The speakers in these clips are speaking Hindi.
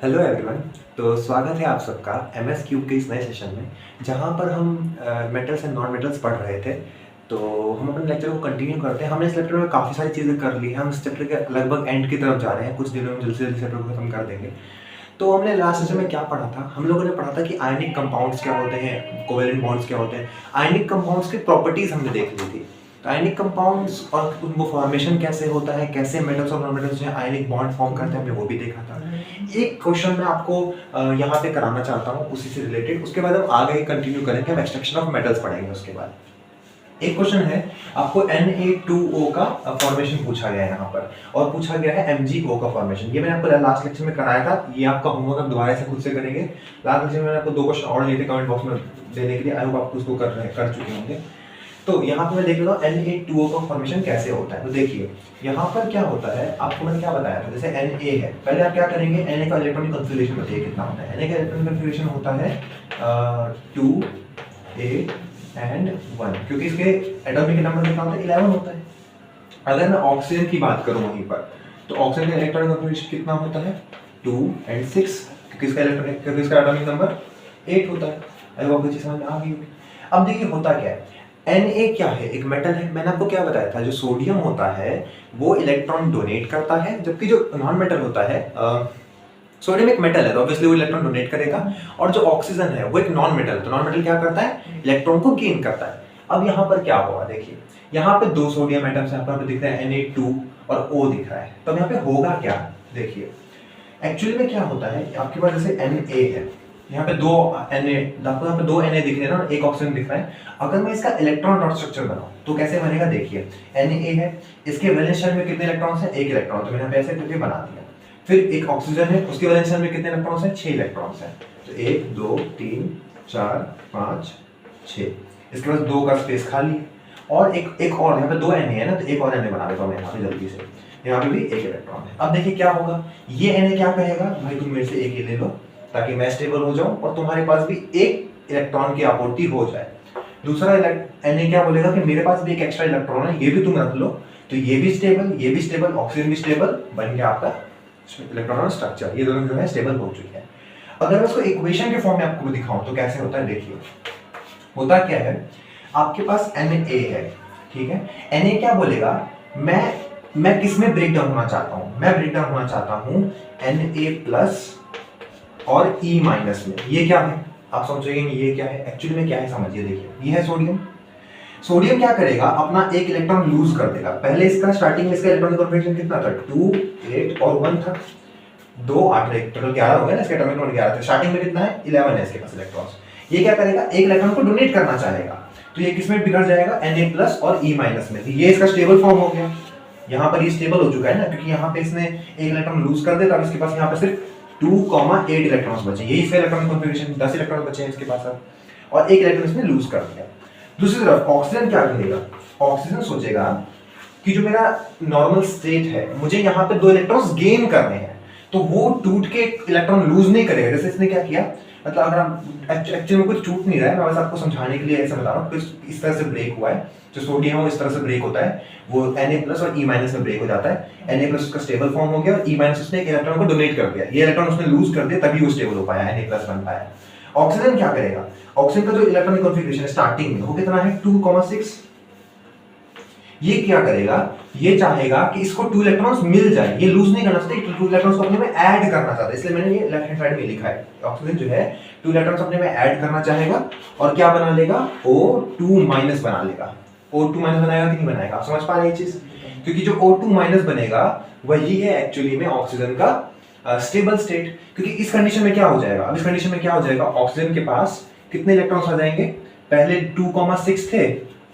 Hello everyone. तो स्वागत है आप सबका एमएस क्यूब के इस नए सेशन में, जहाँ पर हम मेटल्स एंड नॉन मेटल्स पढ़ रहे थे। तो हम अपने लेक्चर को कंटिन्यू करते हैं। हमने इस लेक्चर में काफ़ी सारी चीज़ें कर ली हैं। हम इस चैप्टर के लगभग एंड की तरफ जा रहे हैं। कुछ दिनों में जल्दी से जल्दी चैप्टर को खत्म कर देंगे। तो हमने लास्ट सेशन में क्या पढ़ा था? हम लोगों ने पढ़ा था कि आयनिक कंपाउंड्स क्या होते हैं, कोवेलेंट बॉन्ड्स क्या होते हैं। आयनिक कंपाउंड्स की प्रॉपर्टीज हमने देख ली थी। आयनिक कंपाउंड्स और उनको फॉर्मेशन कैसे होता है, कैसे मेटल्स और नॉन मेटल्स जो है आयनिक बॉन्ड फॉर्म करते हैं, हमने वो भी देखा था। एक क्वेश्चन मैं आपको यहाँ पे कराना चाहता हूँ उसी से रिलेटेड। उसके बाद हम आगे कंटिन्यू करेंगे, हम एक्सट्रैक्शन ऑफ मेटल्स पढ़ेंगे उसके बाद। एक क्वेश्चन है, आपको Na2O का फॉर्मेशन पूछा गया है यहाँ पर, और पूछा गया है MgO का फॉर्मेशन। ये मैंने आपको लास्ट लेक्चर में कराया था। ये आपका होमवर्क आप दोबारा से खुद से करेंगे। लास्ट लेक्चर में मैंने आपको 2 क्वेश्चन और लिए थे कमेंट बॉक्स में देने के लिए। आई होप आप उसको कर चुके होंगे। तो यहाँ पे मैं देख लेता हूँ Na2O का फॉर्मेशन कैसे होता है। तो देखिए यहाँ पर क्या होता है, आपको मैंने क्या बताया था। जैसे Na है, पहले आप क्या करेंगे, Na का इलेक्ट्रॉनिक कॉन्फ़िगरेशन बताइए कितना होता है। Na का इलेक्ट्रॉनिक कॉन्फ़िगरेशन होता है 2 8 एंड 1, क्योंकि इसके एटॉमिक नंबर कितना होता है, 11 होता है। अगर मैं ऑक्सीजन की बात करूं वहीं पर, तो ऑक्सीजन का इलेक्ट्रॉनिक कॉन्फ़िगरेशन कितना होता है, 2 एंड 6, क्योंकि इसका एटॉमिक नंबर 8 होता है। अगर आपको चीज समझ में आ गई होगी। अब देखिए होता क्या है, Na क्या है, एक मेटल है। मैंने आपको क्या बताया था, जो सोडियम होता है वो इलेक्ट्रॉन डोनेट करता है, जबकि जो नॉन मेटल होता है, सोडियम एक मेटल है तो ऑब्वियसली वो इलेक्ट्रॉन डोनेट करेगा। और जो ऑक्सीजन है वो एक नॉन मेटल है, तो नॉन मेटल क्या करता है, इलेक्ट्रॉन को गेन करता है। अब यहाँ पर क्या हुआ, देखिए यहाँ पे 2 सोडियम एटम्स यहाँ पर दिख रहे हैं, Na2 और O दिख रहा है। तो यहाँ पे होगा क्या, देखिए एक्चुअली में क्या होता है, आपके पास जैसे Na है, यहाँ पे 2 Na, आपको यहाँ पे 2 Na दिख रहे हैं ना, एक ऑक्सीजन दिख रहा है। अगर मैं इसका इलेक्ट्रॉन डॉट स्ट्रक्चर बनाऊं तो कैसे बनेगा, देखिए Na है, इसके वैलेंस शेल में कितने इलेक्ट्रॉन्स हैं, 1 इलेक्ट्रॉन। तो मैंने यहाँ पे ऐसे करके बना दिया। फिर एक ऑक्सीजन है, उसके वैलेंस शेल में कितने इलेक्ट्रॉन्स हैं, 6 इलेक्ट्रॉन्स हैं। तो 1 2 3 4 5 6, इसके पास 2 का स्पेस खाली है। और एक और यहाँ पे 2 Na है ना, तो एक और Na बना देता हूँ मैं यहाँ पे जल्दी से। यहाँ पे भी 1 इलेक्ट्रॉन है। अब देखिए क्या होगा, ये Na क्या कहेगा, भाई तुम मेरे से एक ही ले लो ताकि मैं स्टेबल हो जाऊं और तुम्हारे पास भी एक इलेक्ट्रॉन की आपूर्ति हो जाए। दूसरा Na क्या बोलेगा कि मेरे पास भी एक एक्स्ट्रा इलेक्ट्रॉन है, ये भी तुम रख लो। तो ये भी स्टेबल, ऑक्सीजन भी स्टेबल, बन गया आपका इलेक्ट्रॉन स्ट्रक्चर। ये दोनों जो है स्टेबल हो चुके हैं। अगर मैं इसको इक्वेशन के फॉर्म में आपको दिखाऊं तो कैसे होता है, देखिए होता क्या है, आपके पास Na है, ठीक है। Na क्या बोलेगा, मैं किस में ब्रेक डाउन होना चाहता हूं, मैं ब्रेक डाउन होना चाहता हूं Na प्लस और E माइनस में। ये क्या है, आप सोचेंगे ये क्या है, एक्चुअली में क्या है समझिए। देखिए ये है सोडियम। सोडियम क्या करेगा, अपना एक इलेक्ट्रॉन लूज कर देगा। पहले इसका स्टार्टिंग में इसका इलेक्ट्रॉनिक कॉन्फ़िगरेशन कितना था, 2 8 और 1 था। 2 8 टोटल 11 हो गया ना, इसका एटॉमिक नंबर 11 था। स्टार्टिंग में कितना है, 11 है इसके पास इलेक्ट्रॉन्स। ये क्या करेगा, एक इलेक्ट्रॉन को डोनेट करना चाहेगा, तो ये किसमें बिगड़ जाएगा, Na प्लस और E माइनस में। ये इसका स्टेबल फॉर्म हो गया। यहाँ पर ये स्टेबल हो चुका है ना, क्योंकि यहाँ पे इसने एक इलेक्ट्रॉन लूज कर दिया। अब इसके पास यहाँ पे सिर्फ 2,8 इलेक्ट्रॉन्स बचे। यही इसका इलेक्ट्रॉनिक कॉन्फ़िगरेशन, 10 इलेक्ट्रॉन बचे हैं इसके पास अब, और एक इलेक्ट्रॉन इसने लूज कर दिया। दूसरी तरफ ऑक्सीजन क्या करेगा, ऑक्सीजन सोचेगा कि जो मेरा नॉर्मल स्टेट है, मुझे यहाँ पे 2 इलेक्ट्रॉन्स गेन करने हैं, तो वो टूट के इलेक्ट्रॉन लूज नहीं करेगा। जैसे इसने क्या किया, मतलब अगर हम एक्चुअली में कुछ टूट नहीं रहा है, मैं बस आपको समझाने के लिए ऐसा बता रहा हूँ। इस तरह से ब्रेक हुआ है, जो सोडियम है वो इस तरह से ब्रेक होता है, वो Na प्लस और E माइनस में ब्रेक हो जाता है। Na प्लस उसका स्टेबल फॉर्म हो गया और E माइनस उसने एक इलेक्ट्रॉन को डोनेट कर दिया। ये इलेक्ट्रॉन उसने लूज कर दिया, तभी वो स्टेबल हो पाया, Na प्लस बन पाया। ऑक्सीजन क्या करेगा, ऑक्सीजन का जो इलेक्ट्रॉनिक कॉन्फ़िगरेशन स्टार्टिंग में वो कितना है, 2,6। ये क्या करेगा, ये चाहेगा कि इसको 2 इलेक्ट्रॉन्स मिल जाए, ये लूज नहीं करना चाहता, 2 इलेक्ट्रॉन्स को अपने में ऐड करना चाहता है। इसलिए मैंने ये लेफ्ट हैंड साइड में लिखा है, ऑक्सीजन जो है 2 इलेक्ट्रॉन्स अपने में ऐड करना चाहेगा और क्या बना लेगा, O2 माइनस बना लेगा। O2 माइनस बनाएगा कि नहीं बनाएगा, आप समझ पा रहे हैं ये चीज, क्योंकि जो O2 माइनस बनेगा वही है एक्चुअली में ऑक्सीजन का स्टेबल स्टेट। क्योंकि इस कंडीशन में क्या हो जाएगा, अब इस कंडीशन में क्या हो जाएगा, ऑक्सीजन के पास कितने इलेक्ट्रॉन्स आ जाएंगे, पहले 2,6 थे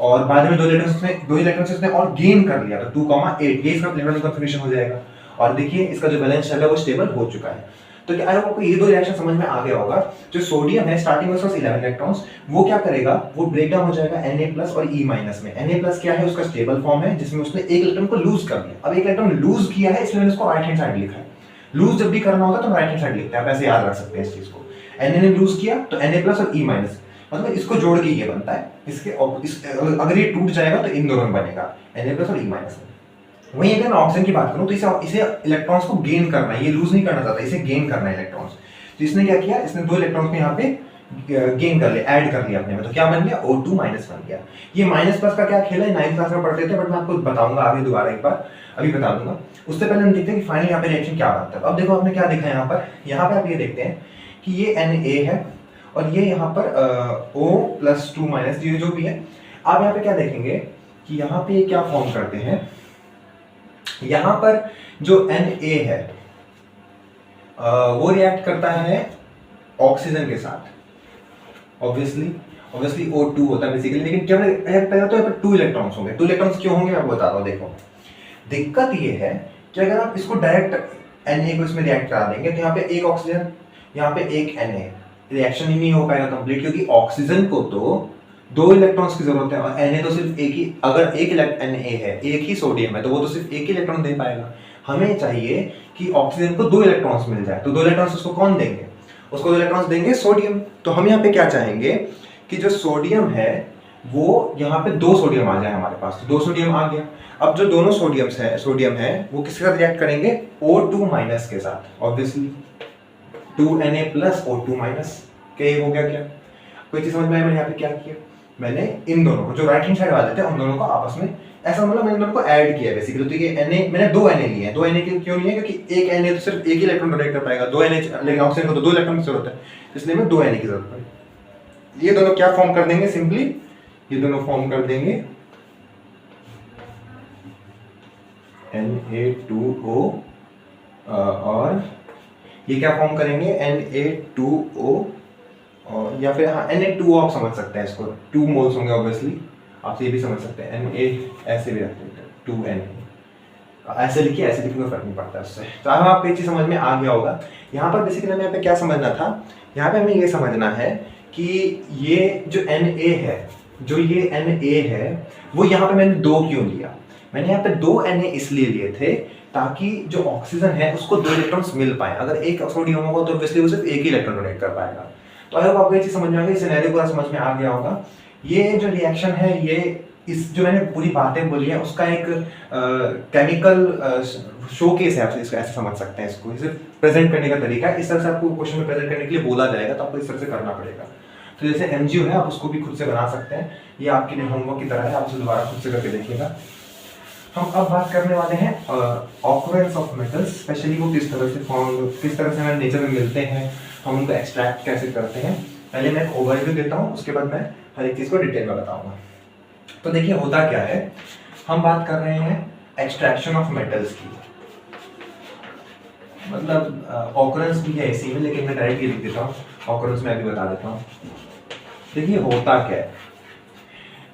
और बाद में 2 इलेक्ट्रॉन्स इसने और गेन कर लिया, तो 2,8, ये इसका इलेक्ट्रॉनिक कॉन्फ़िगरेशन हो जाएगा। और देखिए इसका जो बैलेंस शेल है वो स्टेबल हो चुका है। तो क्या आपको ये 2 रिएक्शन समझ में आ गया होगा। जो सोडियम है स्टार्टिंग में उसके 11 इलेक्ट्रॉन्स, वो क्या करेगा, वो ब्रेक डाउन हो जाएगा Na प्लस और E माइनस में। Na प्लस क्या है, उसका स्टेबल फॉर्म है, जिसमें उसने एक इलेक्ट्रॉन को लूज कर दिया। अब एक इलेक्ट्रॉन लूज किया है, इसलिए मैंने इसको राइट हैंड साइड लिखा है। लूज जब भी करना होगा तो राइट हैंड साइड लिखते हैं, आप ऐसे याद रख सकते हैं इस चीज को। Na ने लूज किया तो Na प्लस और E माइनस, मतलब इसको जोड़ के ये बनता है। इसके अगर ये टूट जाएगा तो इन दोनों में बनेगा, Na प्लस और E माइनस में। वहीं अगर मैं ऑक्सीजन की बात करूं तो इसे इलेक्ट्रॉन्स को गेन करना है, ये लूज नहीं करना चाहता, इसे गेन करना है इलेक्ट्रॉन्स। तो इसने क्या किया, इसने 2 इलेक्ट्रॉन्स को यहाँ पे गेन कर लिया, ऐड कर लिया अपने में, तो क्या बन गया O2 माइनस बन गया। ये माइनस प्लस का क्या खेल है, 9th क्लास में पढ़ते थे, बट मैं आपको बताऊंगा आगे दोबारा एक बार, अभी बता दूंगा। उससे पहले हम देखते हैं कि फाइनली यहाँ पे रिएक्शन क्या बनता है। अब देखो आपने क्या देखा यहाँ पे आप ये देखते हैं कि ये Na है और ये यहाँ पर O+2 माइनस ये जो भी है। आप यहाँ पे क्या देखेंगे कि यहाँ पे क्या फॉर्म करते हैं, यहाँ पर जो Na है वो रिएक्ट करता है ऑक्सीजन के साथ, ऑब्वियसली O2 होता है बेसिकली, लेकिन जब रिएक्ट करेगा तो यहाँ पे 2 इलेक्ट्रॉन्स होंगे। 2 इलेक्ट्रॉन्स क्यों होंगे मैं आपको बताता हूँ। देखो दिक्कत ये है कि अगर आप इसको डायरेक्ट Na को इसमें रिएक्ट करा देंगे तो यहाँ पे एक ऑक्सीजन, यहाँ पे एक Na, रिएक्शन ही नहीं हो पाएगा कंप्लीट, क्योंकि ऑक्सीजन को तो 2 इलेक्ट्रॉन्स की जरूरत है और Na तो सिर्फ एक ही, अगर एक Na है, एक ही सोडियम है, तो वो तो सिर्फ एक ही इलेक्ट्रॉन दे पाएगा। हमें चाहिए कि ऑक्सीजन को 2 इलेक्ट्रॉन्स मिल जाए, तो 2 इलेक्ट्रॉन्स उसको कौन देंगे, उसको 2 इलेक्ट्रॉन्स देंगे सोडियम। तो हम यहाँ पे क्या चाहेंगे कि जो सोडियम है वो यहाँ पे 2 सोडियम आ जाए हमारे पास, तो 2 सोडियम आ गया। अब जो दोनों सोडियम है वो किसके साथ रिएक्ट करेंगे, O2 माइनस के साथ, obviously 2Na plus O2 minus, क्या ये हो गया क्या, कोई चीज समझ में आया मैंने यहाँ पे क्या किया, मैंने इन दोनों को जो राइट हैंड साइड वाले थे उन दोनों को आपस में ऐसा मतलब मैंने दोनों को ऐड किया बेसिकली। तो ये Na मैंने 2 Na लिए हैं, 2 Na क्यों लिए हैं, क्योंकि एक Na तो सिर्फ एक ही इलेक्ट्रॉन डोनेट कर पाएगा, 2 Na, लेकिन ऑक्सीजन को तो 2 इलेक्ट्रॉन की जरूरत है, इसलिए मैं 2 Na की जरूरत पड़ी। ये दोनों क्या फॉर्म कर देंगे, सिंपली ये दोनों फॉर्म कर देंगे Na2O और ये क्या फॉर्म करेंगे Na2O और या फिर हाँ Na2O आप समझ सकते हैं इसको, 2 मोल्स होंगे ऑब्वियसली, आप ये भी समझ सकते हैं Na ऐसे भी रख देते हैं 2Na, ऐसे लिखिए ऐसे लिखने में फर्क नहीं पड़ता उससे। तो अब आपको ये चीज समझ में आ गया होगा। यहाँ पर बेसिकली हमें यहाँ पे क्या समझना था, यहाँ पे हमें ये समझना है कि ये जो Na है, जो ये Na है वो यहाँ पे मैंने 2 क्यों लिया, मैंने यहाँ पे 2 Na इसलिए लिए थे ताकि जो ऑक्सीजन है उसको 2 इलेक्ट्रॉन्स मिल पाए। अगर एक सोडियम होगा तो ऑब्वियसली वो सिर्फ एक ही इलेक्ट्रॉन डोनेट कर पाएगा। तो आई होप आपको ये चीज समझ में आ गई, सिनेरियो पूरा समझ में आ गया होगा। ये जो रिएक्शन है, ये इस जो मैंने पूरी बातें बोली है उसका एक केमिकल शोकेस है, आप इसको ऐसे समझ सकते हैं, इसको सिर्फ प्रेजेंट करने का तरीका है। इस तरह से आपको क्वेश्चन में प्रेजेंट करने के लिए बोला जाएगा तो आपको इस तरह से करना पड़ेगा। तो जैसे एमजीओ है आप उसको भी खुद से बना सकते हैं, ये आपके लिए होमवर्क की तरह है, आप उसे दोबारा खुद से करके देखिएगा। हम अब बात करने वाले हैं ऑकरेंस ऑफ मेटल्स, स्पेशली वो किस तरह से हमारे नेचर में मिलते हैं, हम उनको एक्सट्रैक्ट कैसे करते हैं। पहले मैं एक ओवरव्यू देता हूँ, उसके बाद मैं हर एक चीज़ को डिटेल में बताऊंगा। तो देखिए होता क्या है, हम बात कर रहे हैं एक्सट्रैक्शन ऑफ मेटल्स की, मतलब ऑकरेंस भी है इसी में, लेकिन मैं डायरेक्ट ये लिख देता हूँ, ऑकरेंस में अभी बता देता हूँ। देखिए होता क्या है,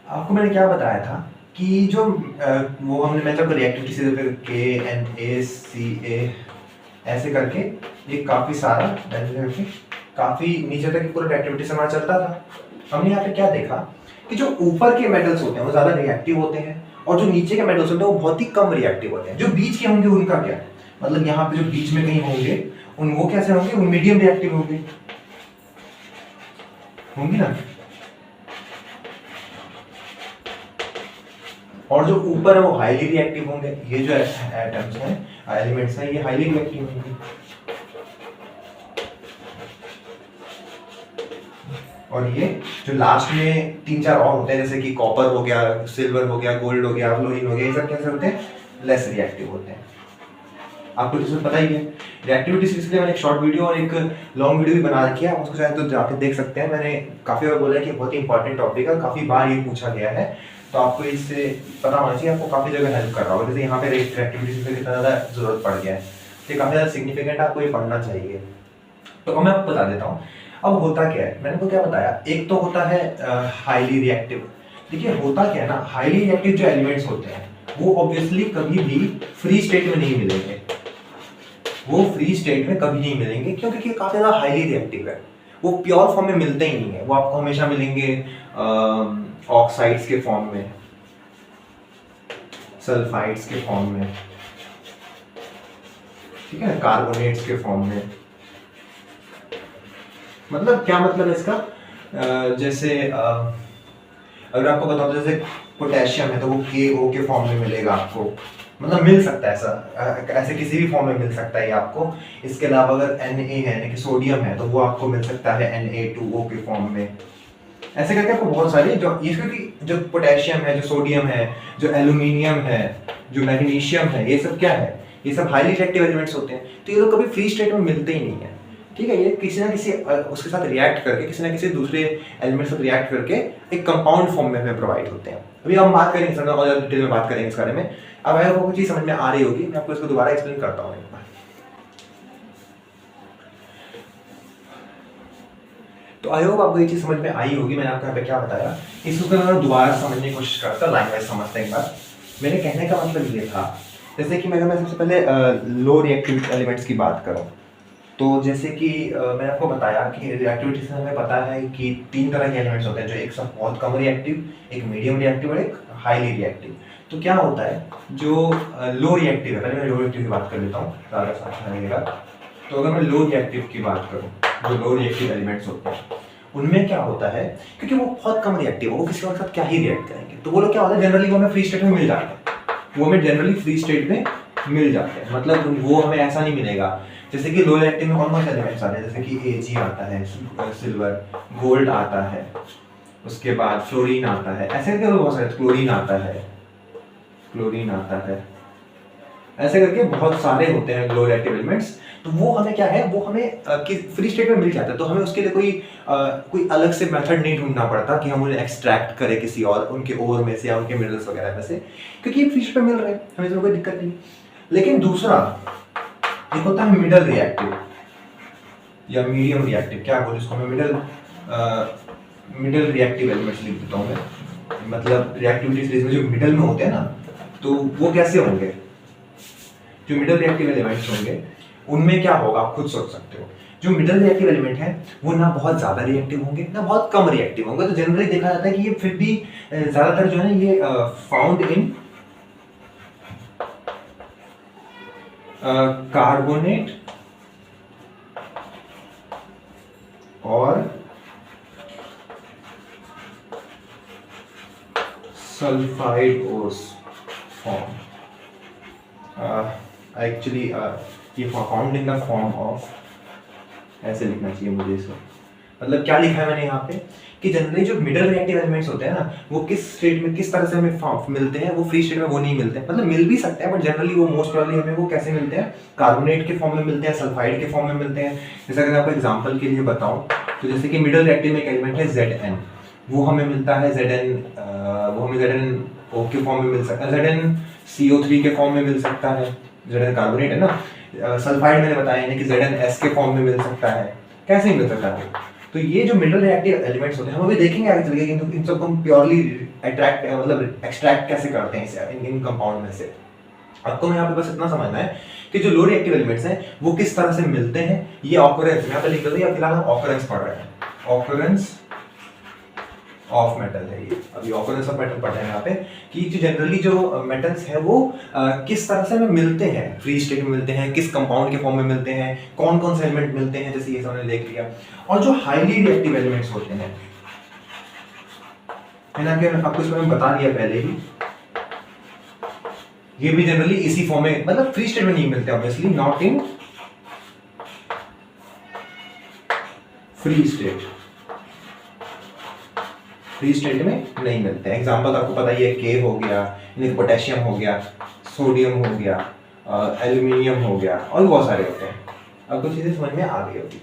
आपको मैंने क्या बताया था कि जो वो हमने मैं जब रिएक्टिविटी से फिर KNaCa ऐसे करके ये काफ़ी सारा काफ़ी नीचे तक पूरा रिएक्टिविटी से हमारा चलता था। हमने यहाँ पे क्या देखा कि जो ऊपर के मेटल्स होते हैं वो ज़्यादा रिएक्टिव होते हैं और जो नीचे के मेटल्स होते हैं वो बहुत ही कम रिएक्टिव होते हैं। जो बीच के होंगे उनका क्या, मतलब यहाँ पे जो बीच में कहीं होंगे वो कैसे होंगे, वो मीडियम रिएक्टिव होंगे ना, और जो ऊपर है वो हाईली रिएक्टिव होंगे। ये जो एटम्स हैं, एलिमेंट्स हैं, ये हाईली रिएक्टिव होंगे। और ये जो लास्ट में 3-4 और होते हैं, जैसे कि कॉपर हो गया, सिल्वर हो गया, गोल्ड हो गया, फ्लोरीन हो गया, ये सब कैसे होते हैं, लेस रिएक्टिव होते हैं। आपको तो पता ही है। रिएक्टिविटी से इसलिए मैंने एक शॉर्ट वीडियो और एक लॉन्ग वीडियो भी बना रखी है, आप उसको शायद तो जाके देख सकते हैं। मैंने काफ़ी बार बोला है कि बहुत ही इंपॉर्टेंट टॉपिक है, काफ़ी बार ये पूछा गया है, तो आपको इससे पता होना चाहिए, आपको काफ़ी जगह हेल्प कर रहा होगा। जैसे यहाँ पे रिएक्टिविटी से कितना ज़्यादा जरूरत पड़ गया है, तो काफ़ी ज़्यादा सिग्निफिकेंट है, आपको ये पढ़ना चाहिए। तो मैं आपको बता देता हूँ अब होता क्या है। मैंने तो क्या बताया, एक तो होता है हाईली रिएक्टिव। देखिए होता क्या है ना, हाईली रिएक्टिव जो एलिमेंट्स होते हैं वो ऑब्वियसली कभी भी फ्री स्टेट में नहीं मिलेंगे, वो फ्री स्टेट में कभी नहीं मिलेंगे, क्योंकि काफ़ी ज़्यादा हाईली रिएक्टिव है। वो प्योर फॉर्म में मिलते ही नहीं है, वो आपको हमेशा मिलेंगे ऑक्साइड्स के फॉर्म में, सल्फाइड्स के फॉर्म में, ठीक है, कार्बोनेट्स के फॉर्म में। मतलब क्या मतलब है इसका, जैसे अगर आपको बताओ जैसे पोटेशियम है तो वो KO के फॉर्म में मिलेगा आपको, मतलब मिल सकता है ऐसा, ऐसे किसी भी फॉर्म में मिल सकता है ये आपको। इसके अलावा अगर Na है यानी कि सोडियम है तो वो आपको मिल सकता है Na2O के फॉर्म में। ऐसे करके आपको बहुत सारे जो इसकी जो पोटेशियम है, जो सोडियम है, जो एल्यूमिनियम है, जो मैग्नीशियम है, ये सब क्या है, ये सब हाईली रिएक्टिव एलिमेंट्स होते हैं। तो ये लोग कभी फ्री स्टेट में मिलते ही नहीं है, ठीक है। ये किसी ना किसी उसके साथ रिएक्ट करके, किसी ना किसी दूसरे एलिमेंट से रिएक्ट करके एक कंपाउंड फॉर्म में हमें प्रोवाइड होते हैं। अभी हम बात करेंगे सर, और डिटेल में बात करेंगे इस बारे में। अब अगर आपको चीज समझ में आ रही होगी, मैं आपको इसको दोबारा एक्सप्लेन करता हूँ एक बार। तो आई होप आपको ये चीज समझ में आई होगी। मैंने आपको यहाँ पे क्या बताया, इसको मैं दोबारा समझने की कोशिश करता, लाइन वाइज समझते हैं एक बार। मेरे कहने का मतलब ये था, जैसे कि मैं सबसे पहले लो रिएक्टिव एलिमेंट्स की बात करूँ, तो जैसे कि मैंने आपको बताया कि रिएक्टिविटी से हमें पता है कि 3 तरह के एलिमेंट्स होते हैं, जो एक सब बहुत कम रिएक्टिव, एक मीडियम रिएक्टिव और एक हाईली रिएक्टिव। तो क्या होता है, जो लो रिएक्टिव है, पहले मैं लो रिएक्टिव की बात कर लेता हूँ ज़्यादा समझ लगेगा। तो अगर मैं लो रिएक्टिव की बात करूँ, जो लो रिएक्टिव एलिमेंट्स होते हैं उनमें क्या होता है, क्योंकि वो बहुत कम रिएक्टिव है, वो किसी और के साथ क्या ही रिएक्ट करेंगे, तो वो लोग क्या होता है, जनरली वो हमें फ्री स्टेट में मिल जाते हैं, वो हमें जनरली फ्री स्टेट में मिल जाते हैं। मतलब वो हमें ऐसा नहीं मिलेगा, जैसे कि लो रिएक्टिव में कौन कौन से एलिमेंट्स आते हैं, जैसे कि Ag आता है, सिल्वर, गोल्ड आता है, उसके बाद फ्लोरीन आता है, ऐसे करके बहुत सारे, क्लोरीन आता है, क्लोरीन आता है, ऐसे करके बहुत सारे होते हैं लो रिएक्टिव एलिमेंट्स। तो वो हमें क्या है, वो हमें फ्री स्टेट में मिल जाता है, तो हमें उसके लिए कोई अलग से मेथड नहीं ढूंढना पड़ता कि हम उन्हें एक्सट्रैक्ट करें किसी और उनके ओर में से या उनके मिनरल्स वगैरह में से, क्योंकि ये फ्री स्टेट में मिल रहे हैं, हमें इसमें कोई दिक्कत नहीं। लेकिन दूसरा एक होता है मिडल रिएक्टिव या मीडियम रिएक्टिव, क्या बोले इसको, मैं मिडल रिएक्टिव एलिमेंट्स लिख देता हूँ मैं। मतलब रिएक्टिविटी सीरीज में जो मिडल में होते हैं ना, तो वो कैसे होंगे, जो मिडल रिएक्टिव एलिमेंट्स होंगे उनमें क्या होगा, आप खुद सोच सकते हो। जो मिडल रिएक्टिव एलिमेंट है वो ना बहुत ज्यादा रिएक्टिव होंगे ना बहुत कम रिएक्टिव होंगे। तो जनरली देखा जाता है कि ये फिर भी ज्यादातर जो है ना, ये फाउंड इन कार्बोनेट और सल्फाइड ओस फॉर्म, एक्चुअली ये found in the form of, ऐसे लिखना चाहिए मुझे इसको। मतलब क्या लिखा है मैंने यहाँ पे कि जनरली जो मिडल रिएक्टिव एलिमेंट्स होते हैं ना, वो किस स्टेट में किस तरह से हमें मिलते हैं, वो फ्री स्टेट में वो नहीं मिलते हैं। मतलब मिल भी सकते हैं बट जनरली वो मोस्ट प्रोबेबली हमें वो कैसे मिलते हैं, कार्बोनेट के फॉर्म में मिलते हैं, सल्फाइड के फॉर्म में मिलते हैं। जैसे अगर आपको एग्जांपल के लिए बताऊं, तो जैसे कि मिडल रिएक्टिव में एक एलिमेंट है Zn, वो हमें मिलता है वो हमें ZnO के फॉर्म में मिल सकता है, ZnCO3 के फॉर्म में मिल सकता है, Zn कार्बोनेट है ना। सल्फाइड मैंने बताया यानी कि ZnS के फॉर्म में मिल सकता है, कैसे मिल सकता है। तो ये जो मिडल रिएक्टिव एलिमेंट्स होते हैं, हम अभी देखेंगे आगे चल के इन सबको हम प्योरली एक्सट्रैक्ट कैसे करते हैं इन कंपाउंड में से। आपको यहाँ पे बस इतना समझना है कि जो लो रिएक्टिव एलिमेंट्स हैं वो किस तरह से मिलते हैं। ये ऑकरेंस यहाँ पे लिख दो, या फिलहाल हम ऑकरेंस पढ़ रहे हैं, ऑकरेंस ऑफ मेटल है ये। अभी ऑकरेंस ऑफ मेटल पढ़ रहे हैं यहाँ पे कि जो जनरली जो मेटल्स हैं वो किस तरह से हमें मिलते हैं, फ्री स्टेट में मिलते हैं, किस कंपाउंड के फॉर्म में मिलते हैं, कौन कौन से एलिमेंट मिलते हैं, जैसे ये सब हमने देख लिया। और जो हाईली रिएक्टिव एलिमेंट्स होते हैं, है ना, कि आपको इसमें मैं बता दिया पहले ही, ये भी जनरली इसी फॉर्म में, मतलब फ्री स्टेट में नहीं मिलते obviously, not in free state, free state में नहीं मिलते हैं। एग्जांपल आपको पता ही है, के हो गया, पोटेशियम हो गया, सोडियम हो गया, एल्यूमिनियम हो गया, और बहुत सारे होते हैं। अब कुछ चीजें समझ में आ गई होगी।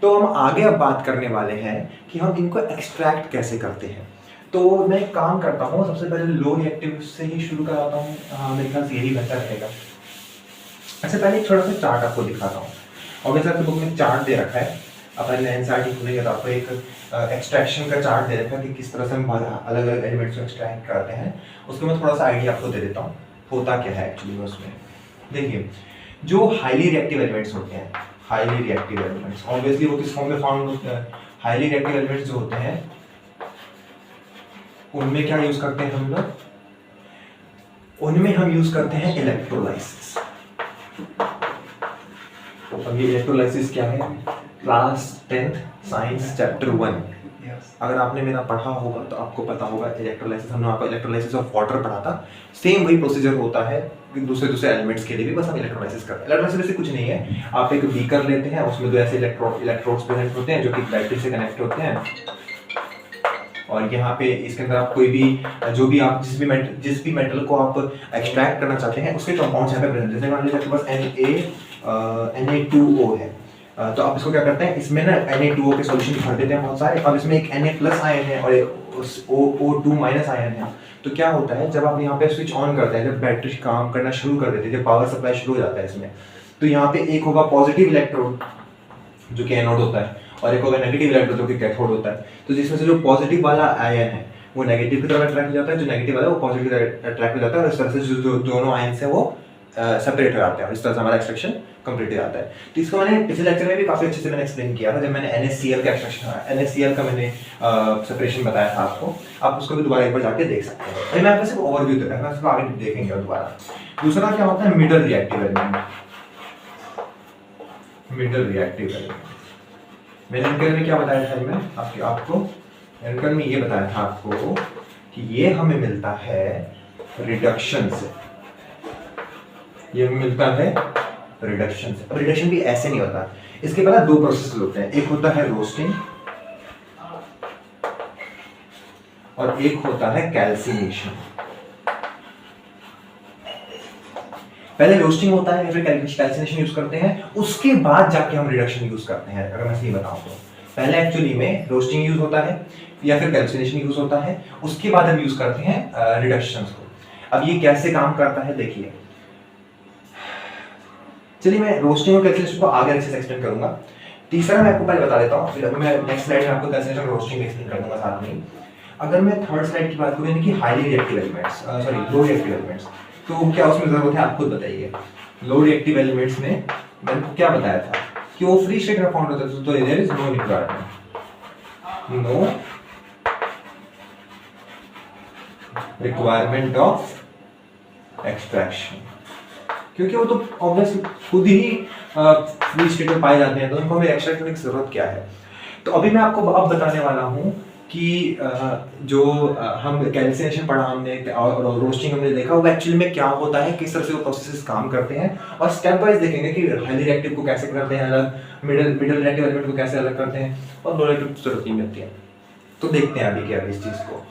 तो हम आगे अब बात करने वाले हैं कि हम इनको एक्सट्रैक्ट कैसे करते हैं। तो मैं एक काम करता हूँ, सबसे पहले लो रिएक्टिव से ही शुरू कराता हूँ, मेरे ख्याल से यही बेहतर रहेगा। अच्छा, पहले एक छोटा सा चार्ट आपको दिखाता हूँ, और मेरे साथ बुक में चार्ट दे रखा है, अपन एनसीईआरटी खुलेंगे तो आपको एक एक्सट्रैक्शन का चार्ट दे रखा है कि किस तरह से हम अलग अलग एलिमेंट्स को एक्सट्रैक्ट करते हैं। उसको मैं थोड़ा सा आइडिया आपको दे देता हूँ होता क्या है एक्चुअली में उसमें। देखिए, जो हाईली रिएक्टिव एलिमेंट्स होते हैं, हाईली रिएक्टिव एलिमेंट्स ऑब्वियसली वो किस फॉर्म में फाउंड होते हैं। हाईली रिएक्टिव एलिमेंट्स जो होते हैं उनमें क्या यूज करते हैं हम लोग, उनमें हम यूज करते हैं इलेक्ट्रोलाइसिस। अब ये इलेक्ट्रोलाइसिस क्या है, क्लास 10th साइंस चैप्टर 1 अगर आपने मेरा पढ़ा होगा तो आपको पता होगा इलेक्ट्रोलाइसिस, हमने आपको इलेक्ट्रोलाइसिस ऑफ वाटर पढ़ा था। सेम वही प्रोसीजर होता है दूसरे एलिमेंट्स के लिए भी, बस हम इलेक्ट्रोलाइसिस करते हैं। इलेक्ट्रोलाइसिस वैसे कुछ नहीं है, आप एक बीकर लेते हैं, उसमें दो ऐसे इलेक्ट्रोड्स प्रेजेंट होते हैं जो कि बैटरी से कनेक्ट होते हैं, और यहाँ पे इसके अंदर आप कोई भी जो भी आप जिस भी मेटल को आप एक्सट्रैक्ट करना चाहते हैं उसके कंपाउंड्स यहाँ पे प्रेजेंट, जैसे मान लीजिए आपके पास Na2O है, तो आप इसको क्या करते हैं, इसमें ना Na2O के सॉल्यूशन भर देते हैं बहुत सारे। अब इसमें एक Na+ आयन है और एक O2- आयन है, तो क्या होता है जब आप यहाँ पे स्विच ऑन करते हैं, जब बैटरी काम करना शुरू कर देते हैं, जब पावर सप्लाई शुरू हो जाता है इसमें, तो यहाँ पे एक होगा पॉजिटिव इलेक्ट्रोड जो कि एनोड होता है, और एक होगा नेगेटिव इलेक्ट्रोड जो कि कैथोड होता है। तो जिसमें से जो पॉजिटिव वाला आयन है वो नेगेटिव की तरफ अट्रैक्ट हो जाता है, जो नेगेटिव वाला है वो पॉजिटिव की तरफ अट्रैक्ट हो जाता है, और इस तरह से जो दोनों आयन्स हैं वो सेपरेट हो जाते हैं, और इस तरह से हमारा एक्सट्रैक्शन कंप्लीट हो जाता है। तो इसको मैंने पिछले लेक्चर में भी काफी अच्छे से मैंने एक्सप्लेन किया था, जब मैंने NaCl का एक्सट्रैक्शन, NaCl का मैंने सेपरेशन बताया था आपको, आप उसको भी दोबारा एक बार जाके देख सकते हैं। अभी मैं आपको सिर्फ ओवरव्यू दे रहा हूं, मैं आगे देखेंगे दोबारा। दूसरा क्या होता है, middle reactive element. Middle reactive element मैंने एनकर में क्या बताया था, मैं आपको एनकर में ये बताया था आपको कि ये हमें मिलता है रिडक्शन से, ये मिलता है रिडक्शन से। अब रिडक्शन भी ऐसे नहीं होता, इसके पहले दो प्रोसेस होते हैं, एक होता है रोस्टिंग और एक होता है कैल्सिनेशन। पहले रोस्टिंग होता है, फिर कैल्सिनेशन यूज करते हैं, उसके बाद जाके हम रिडक्शन यूज करते हैं। अगर मैं सही बताऊं तो पहले एक्चुअली में रोस्टिंग यूज होता है या फिर कैल्सिनेशन यूज होता है, उसके बाद हम यूज करते हैं रिडक्शन को। अब ये कैसे काम करता है देखिए, चलिए मैं रोस्टिंग और कैल्सिनेशन को आगे अच्छे से एक्सप्लेन करूंगा। तीसरा मैं आपको पहले बता देता हूँ, फिर अभी मैं नेक्स्ट स्लाइड में आपको कैल्सिनेशन और रोस्टिंग एक्सप्लेन कर दूंगा साथ में। अगर मैं थर्ड स्लाइड की बात करूँ, यानी कि highly reactive elements, sorry low reactive elements, तो क्या उसमें जरूरत है आप खुद बताइए। लो रिएक्टिव एलिमेंट्स में मैंने क्या बताया था कि वो फ्री स्टेट में फाउंड होता है, तो there is no requirement, no requirement of extraction, क्योंकि वो तो ऑब्वियस खुद ही फ्री स्टेट में पाए जाते हैं, तो उनको हमें एक्सट्रैक्ट करने की जरूरत क्या है। तो अभी मैं आपको अब बताने वाला हूँ कि जो हम कैल्सिनेशन पढ़ा हमने और रोस्टिंग हमने देखा, वो एक्चुअली में क्या होता है, किस तरह से वो प्रोसेसेस काम करते हैं, और स्टेप वाइज देखेंगे कि हाईली रिएक्टिव को कैसे करते हैं अलग, मिडिल रिएक्टिव एलिमेंट को कैसे अलग करते हैं, और लो रिएक्टिव जरूरत नहीं मिलती है। तो देखते हैं अभी क्या इस चीज़ को।